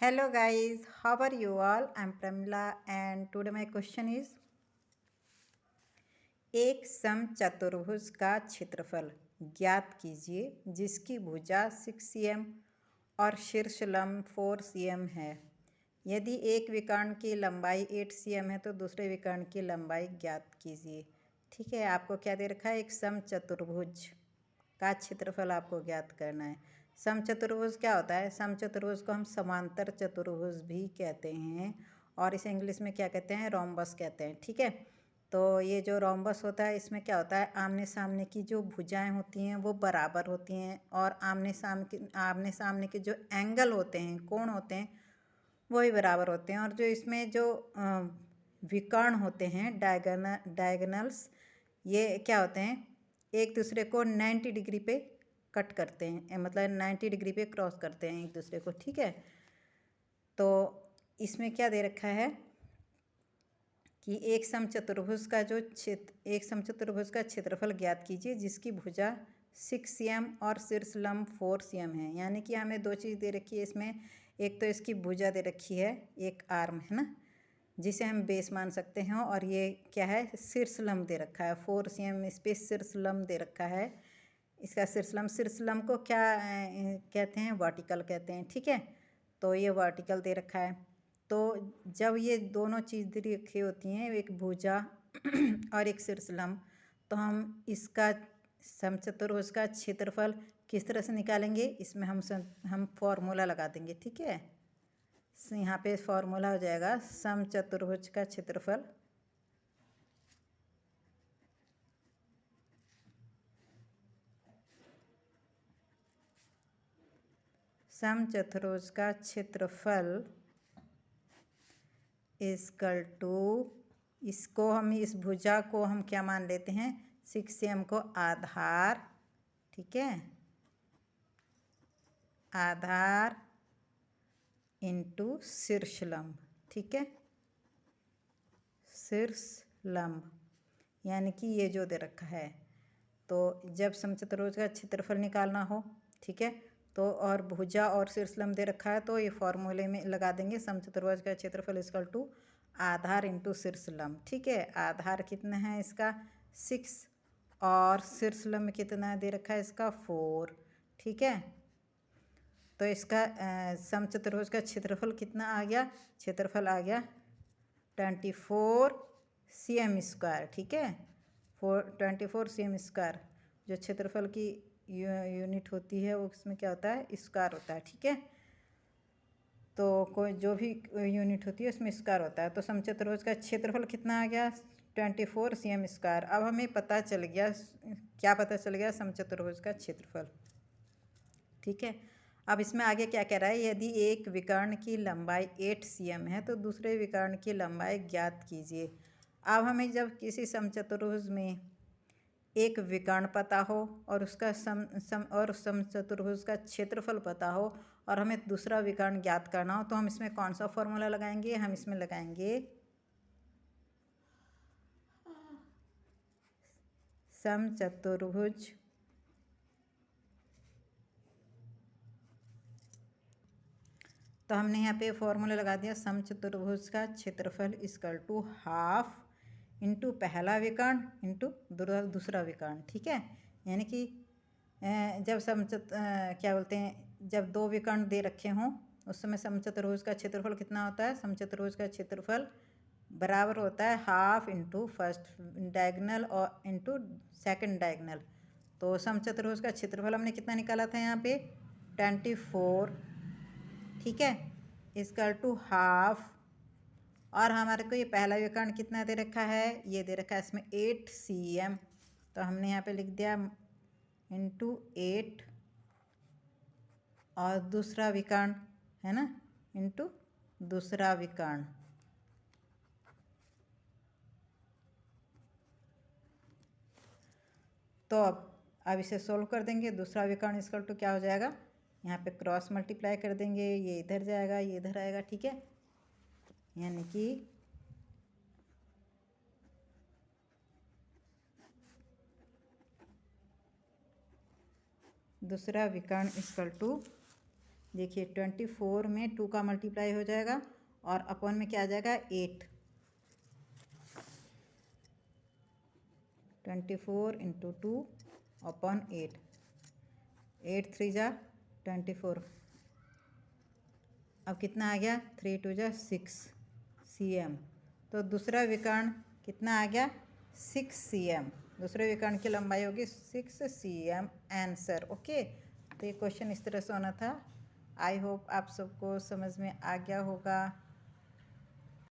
Hello guys, how are you all? I'm Pramila and today my question is एक समचतुर्भुज का क्षेत्रफल ज्ञात कीजिए जिसकी भुजा 6 cm और शीर्ष लंब 4 cm है। यदि एक विकर्ण की लंबाई 8 cm है तो दूसरे विकर्ण की लंबाई ज्ञात कीजिए। ठीक है, आपको क्या दे रखा है? एक समचतुर्भुज का क्षेत्रफल आपको ज्ञात करना है। समचतुर्भुज क्या होता है? समचतुर्भुज को हम समांतर चतुर्भुज भी कहते हैं और इसे इंग्लिश में क्या कहते हैं? रोम्बस कहते हैं। ठीक है, तो ये जो रोम्बस होता है इसमें क्या होता है? आमने सामने की जो भुजाएं होती हैं वो बराबर होती हैं और आमने सामने के जो एंगल होते हैं, कोण होते हैं, वो भी बराबर होते हैं। और जो इसमें जो विकर्ण होते हैं, डायगोनल्स, ये क्या होते हैं? एक दूसरे को 90 डिग्री पे कट करते हैं, मतलब 90 डिग्री पे क्रॉस करते हैं एक दूसरे को। ठीक है, तो इसमें क्या दे रखा है कि एक समचतुर्भुज का क्षेत्रफल ज्ञात कीजिए जिसकी भुजा 6 cm और शीर्ष लंब 4 cm है। यानी कि हमें दो चीज़ दे रखी है इसमें। एक तो इसकी भुजा दे रखी है, एक आर्म है ना, जिसे हम बेस मान सकते हैं, और ये क्या है? शीर्ष लंब दे रखा है 4 cm, इस पर शीर्ष लंब दे रखा है। इसका शीर्ष लंब को क्या कहते हैं? वर्टिकल कहते हैं। ठीक है, तो ये वर्टिकल दे रखा है। तो जब ये दोनों चीज़ दे रखी होती हैं, एक भुजा और एक शीर्ष लंब, तो हम इसका समचतुर्भुज का क्षेत्रफल किस तरह से निकालेंगे? इसमें हम फॉर्मूला लगा देंगे। ठीक है, यहाँ पे फॉर्मूला हो जाएगा समचतुर्भुज का क्षेत्रफल इक्वल टू, इसको हम, इस भुजा को हम क्या मान लेते हैं? 6 cm को आधार। ठीक है, आधार इंटू शीर्ष लंब। ठीक है, शीर्ष लंब यानी कि ये जो दे रखा है। तो जब समचतुर्भुज का क्षेत्रफल निकालना हो, ठीक है, तो और भुजा और शीर्ष लंब दे रखा है, तो ये फॉर्मूले में लगा देंगे समचतुर्भुज का क्षेत्रफल इक्वल टू आधार इंटू शीर्ष लंब। ठीक है, आधार कितना है इसका? 6 और शीर्ष लंब कितना दे रखा है इसका? 4। ठीक है, तो इसका समचतुर्भुज का क्षेत्रफल कितना आ गया? क्षेत्रफल आ गया 24 cm स्क्वायर। ठीक है, 24 cm स्क्वायर जो क्षेत्रफल की यूनिट होती है, वो उसमें क्या होता है? स्क्वायर होता है। ठीक है, तो कोई जो भी यूनिट होती है उसमें स्क्वायर होता है। तो समचतुर्भुज का क्षेत्रफल कितना आ गया? 24 cm स्क्वायर। अब हमें पता चल गया, क्या पता चल गया? समचतुर्भुज का क्षेत्रफल। ठीक है, अब इसमें आगे क्या कह रहा है? यदि एक विकर्ण की लंबाई 8 cm है तो दूसरे विकर्ण की लंबाई ज्ञात कीजिए। अब हमें जब किसी समचतुर्भुज में एक विकर्ण पता हो और उसका समचतुर्भुज का क्षेत्रफल पता हो और हमें दूसरा विकर्ण ज्ञात करना हो, तो हम इसमें कौन सा फॉर्मूला लगाएंगे? हम इसमें लगाएंगे समचतुर्भुज तो हमने यहाँ पे फॉर्मूला लगा दिया समचतुर्भुज का क्षेत्रफल इक्वल टू हाफ इंटू पहला विकर्ण इंटू दूसरा विकर्ण। ठीक है, यानी कि जब क्या बोलते हैं, जब दो विकर्ण दे रखे हों उस समय समचतुर्भुज का क्षेत्रफल कितना होता है? समचतुर्भुज का क्षेत्रफल बराबर होता है हाफ इंटू फर्स्ट डायगोनल और इंटू सेकंड डायगोनल। तो समचतुर्भुज का क्षेत्रफल हमने कितना निकाला था यहाँ पे? 24। ठीक है, इक्वल टू हाफ, और हमारे को ये पहला विकर्ण कितना दे रखा है? ये दे रखा है इसमें 8 cm, तो हमने यहाँ पे लिख दिया इंटू 8, और दूसरा विकर्ण है ना, इंटू दूसरा विकर्ण। तो अब इसे सोल्व कर देंगे। दूसरा विकर्ण इक्वल टू क्या हो जाएगा? यहाँ पे क्रॉस मल्टीप्लाई कर देंगे, ये इधर जाएगा, ये इधर आएगा। ठीक है, यानी कि दूसरा विकर्ण इक्वल टू देखिए 24 में 2 का मल्टीप्लाई हो जाएगा और अपॉन में क्या आ जाएगा 8। 24 इंटू 2 अपॉन 8, 8 3 जा 24। अब कितना आ गया 3 2 जा 6 cm। तो दूसरा विकर्ण कितना आ गया 6 cm। दूसरे विकर्ण की लंबाई होगी 6 cm आंसर। ओके, तो ये क्वेश्चन इस तरह से होना था। आई होप आप सबको समझ में आ गया होगा।